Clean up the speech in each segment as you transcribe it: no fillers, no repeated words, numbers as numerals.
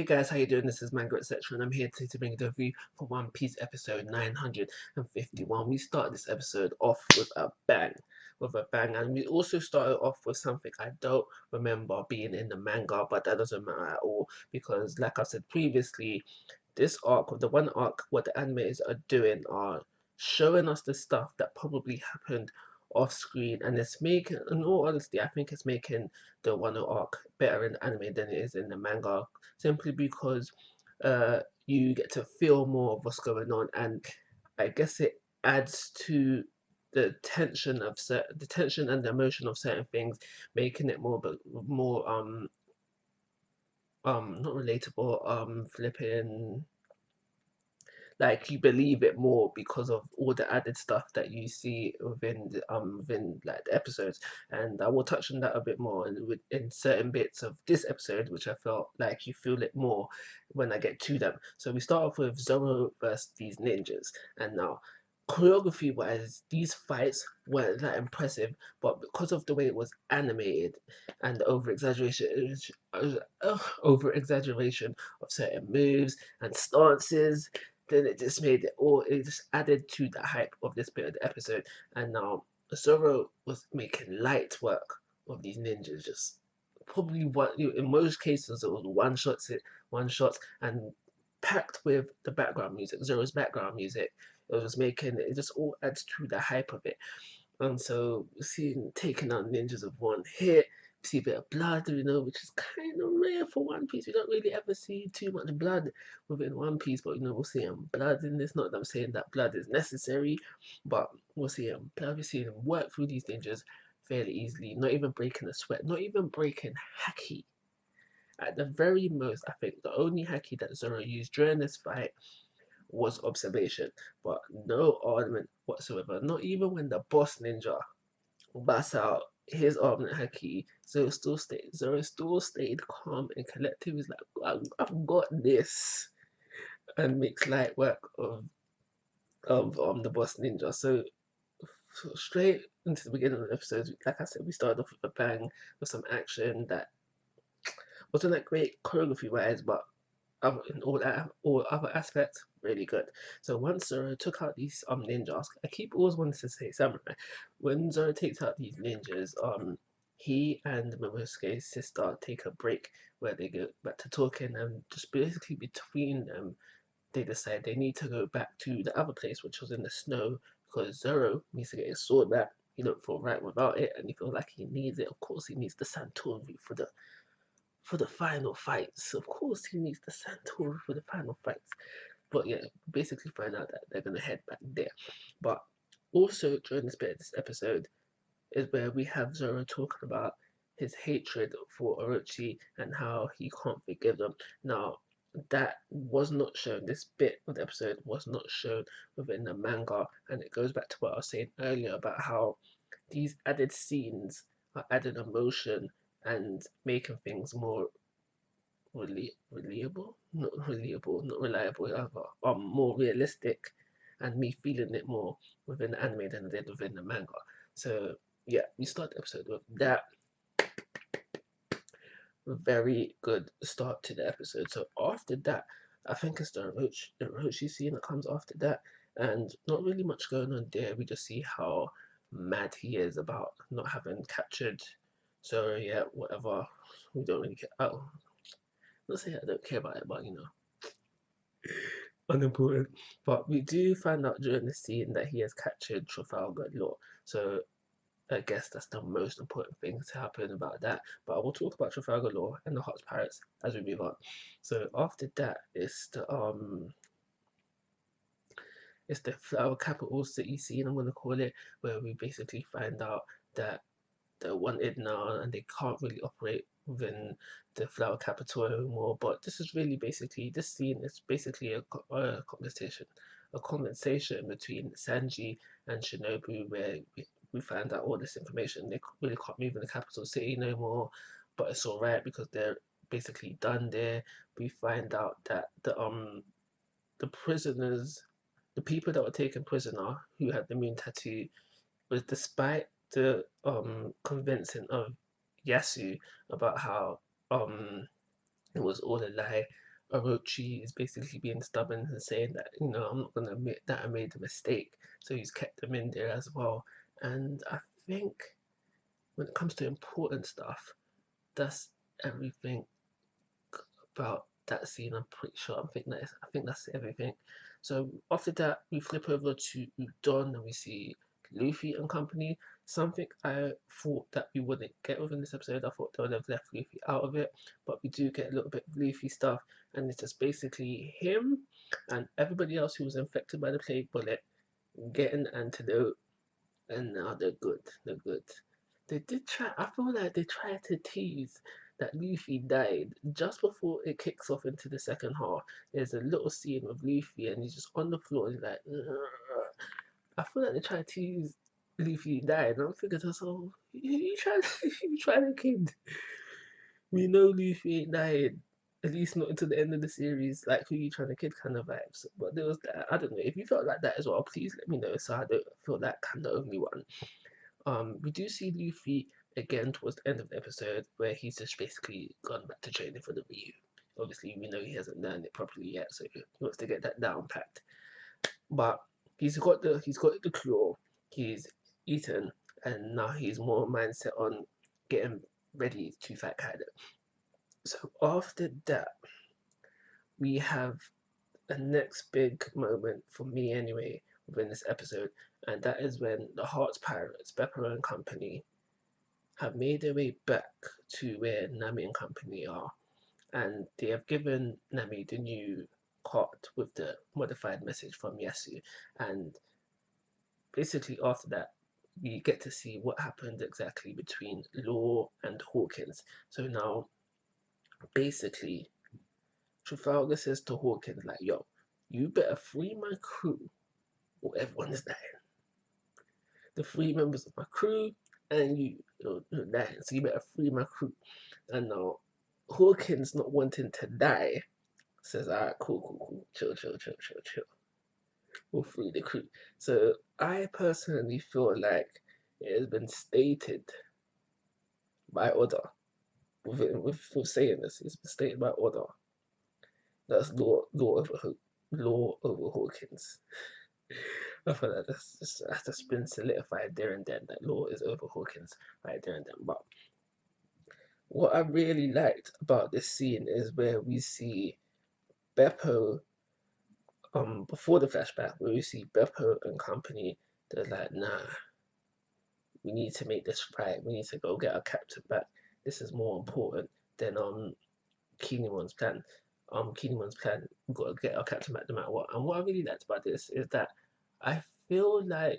guys, how you doing? This is Manga, etc. and I'm here to bring the review for One Piece episode 951. We start this episode off with a bang. And we also started off with something I don't remember being in the manga, but that doesn't matter at all because, like I said previously, this arc, the one arc, what the animators are doing are showing us the stuff that probably happened off screen, and it's making, in all honesty, I think it's making the Wano arc better in the anime than it is in the manga, simply because you get to feel more of what's going on, and I guess it adds to the tension and the emotion of certain things, making it more not relatable, flipping, like you believe it more because of all the added stuff that you see within like the episodes, and I will touch on that a bit more in certain bits of this episode, which I felt like you feel it more when I get to them. So we start off with Zoro versus these ninjas, and now choreography wise these fights weren't that impressive, but because of the way it was animated and the over exaggeration of certain moves and stances, then it just made it just added to the hype of this bit of the episode. And now Zoro was making light work of these ninjas, just probably one, in most cases it was one shots, and packed with the background music, Zoro's background music. It was making it just all adds to the hype of it. And so seeing taking out ninjas of one hit, see a bit of blood, which is kind of rare for One Piece. We don't really ever see too much blood within One Piece, but we'll see blood in this. Not that I'm saying that blood is necessary, but we'll see blood. We see him work through these ninjas fairly easily, not even breaking a sweat, not even breaking haki. At the very most, I think the only haki that Zoro used during this fight was observation, but no argument whatsoever. Not even when the boss ninja busts out his argument haki, Zoro still stayed calm and collective. He's like, I've got this, and makes light work of the boss ninja. So straight into the beginning of the episode, like I said, we started off with a bang with some action that wasn't that great choreography wise, but in all other aspects, really good. So once Zoro took out these ninjas, I keep always wanting to say samurai. When Zoro takes out these ninjas, he and Momosuke's sister take a break where they go back to talking, and just basically between them, they decide they need to go back to the other place, which was in the snow, because Zoro needs to get his sword back. He don't feel right without it, and he feels like he needs it. Of course, he needs the Santori for the final fights. Of course, he needs the Santori for the final fights. But yeah, basically find out that they're gonna head back there. But also during this bit of this episode is where we have Zoro talking about his hatred for Orochi and how he can't forgive them. Now that was not shown. This bit of the episode was not shown within the manga, and it goes back to what I was saying earlier about how these added scenes are added emotion and making things more not reliable, more realistic, and me feeling it more within the anime than I did within the manga. So yeah, we start the episode with that very good start to the episode. So after that, I think it's the Orochi scene that comes after that, and not really much going on there. We just see how mad he is about not having captured Zoro yet. Whatever, we don't really care. Oh, not saying I don't care about it, but unimportant. But we do find out during the scene that he has captured Trafalgar Law. So I guess that's the most important thing to happen about that. But I will talk about Trafalgar Law and the Hot Pirates as we move on. So after that, it's the Flower Capital City scene, I'm gonna call it, where we basically find out that they're wanted now and they can't really operate within the flower capital anymore. But this is really basically, this scene is basically a conversation between Sanji and Shinobu, where we find out all this information. They really can't move in the capital city no more, but it's alright because they're basically done there. We find out that the prisoners, the people that were taken prisoner who had the moon tattoo, was despite the convincing of Yasu about how it was all a lie. Orochi is basically being stubborn and saying that, I'm not going to admit that I made a mistake. So he's kept them in there as well. And I think when it comes to important stuff, that's everything about that scene. I'm pretty sure. I think that's everything. So after that, we flip over to Udon and we see Luffy and company. Something I thought that we wouldn't get within this episode. I thought they would have left Luffy out of it, but we do get a little bit of Luffy stuff, and it's just basically him and everybody else who was infected by the plague bullet getting antidote, and now they're good. They're good. They did try. I feel like they tried to tease that Luffy died just before it kicks off into the second half. There's a little scene with Luffy and he's just on the floor and he's like, "Ugh." I feel like they tried to tease Luffy died. And I'm thinking to myself, you trying, you trying to kid? We know Luffy ain't died. At least not until the end of the series. Like, who you trying to kid kind of vibes. But there was that. I don't know. If you felt like that as well, please let me know so I don't feel like I'm the only one. We do see Luffy again towards the end of the episode where he's just basically gone back to training for the Ryu. Obviously, we know he hasn't learned it properly yet, so he wants to get that down packed. But he's got the claw, he's eaten, and now he's more mindset on getting ready to fight Kaido. So after that, we have a next big moment for me anyway within this episode, and that is when the Hearts Pirates, Beppo and company, have made their way back to where Nami and company are, and they have given Nami the new card with the modified message from Yasu. And basically, after that, we get to see what happened exactly between Law and Hawkins. So now, basically, Trafalgar says to Hawkins, like, yo, you better free my crew or everyone is dying. The three members of my crew and you're dying, so you better free my crew. And now Hawkins, not wanting to die, says, "Alright, cool, cool, cool, chill, chill, chill, chill, chill. We'll free the crew." So I personally feel like it has been stated by order. With saying this, it's been stated by order. That's law over Hawkins. I feel like that's just been solidified there and then. That law is over Hawkins right there and then. But what I really liked about this scene is where we see Beppo, before the flashback, where we see Beppo and company. They're like, nah, we need to make this right. We need to go get our captain back. This is more important than Kinemon's plan. Kinemon's plan. We've got to get our captain back no matter what. And what I really liked about this is that I feel like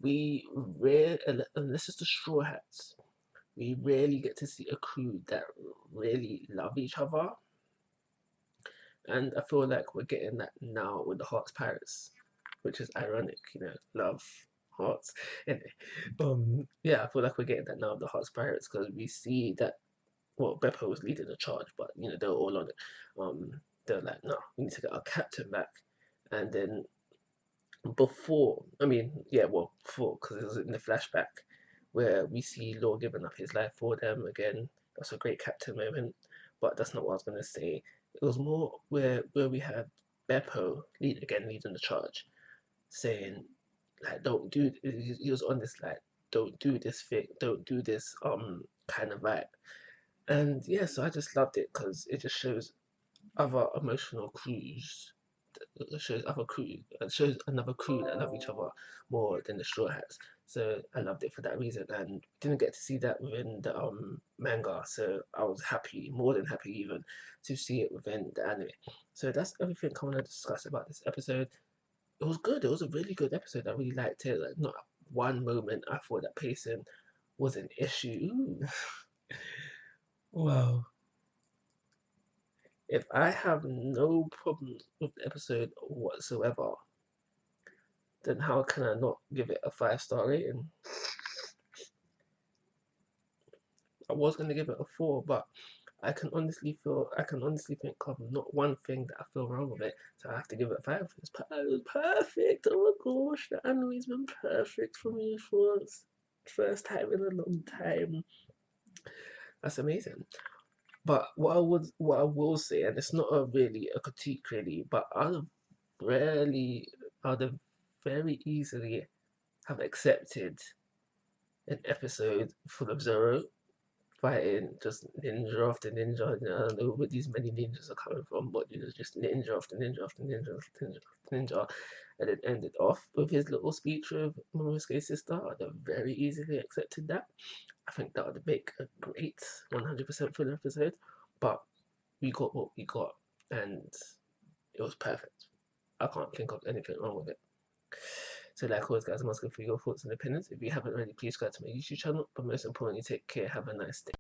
we rare, unless it's the Straw Hats, we rarely get to see a crew that really love each other. And I feel like we're getting that now with the Hearts Pirates, which is ironic, love, hearts. Anyway, yeah, I feel like we're getting that now with the Hearts Pirates because we see that, well, Beppo was leading the charge, but they're all on it. They're like, no, we need to get our captain back. And then before, because it was in the flashback where we see Law giving up his life for them again. That's a great captain moment, but that's not what I was gonna say. It was more where we had Beppo leading the charge, saying like, don't do. He was on this like, don't do this thing, don't do this kind of vibe. And yeah, so I just loved it because it just shows other emotional crews. It shows other crew. It shows another crew that love each other more than the Straw Hats. So I loved it for that reason, and didn't get to see that within the manga. So I was happy, more than happy even, to see it within the anime. So that's everything I want to discuss about this episode. It was good. It was a really good episode. I really liked it. Like, not one moment I thought that pacing was an issue. Ooh. Wow. If I have no problem with the episode whatsoever, then how can I not give it a 5-star rating? I was gonna give it a 4, but I can honestly think of not one thing that I feel wrong with it, so I have to give it a 5. It was perfect. Oh my gosh, the anime's been perfect for me for first time in a long time. That's amazing. But what I will say, and it's not a really a critique really, but rarely, I'd have very easily have accepted an episode full of Zoro fighting just ninja after ninja. I don't know where these many ninjas are coming from, but just ninja after ninja after ninja after ninja after ninja, and then ended off with his little speech with Momosuke's sister. I'd have very easily accepted that. I think that would make a great 100% full episode, but we got what we got, and it was perfect. I can't think of anything wrong with it. So, like always, guys, I'm asking for your thoughts and opinions. If you haven't already, please subscribe to my YouTube channel. But most importantly, take care. Have a nice day.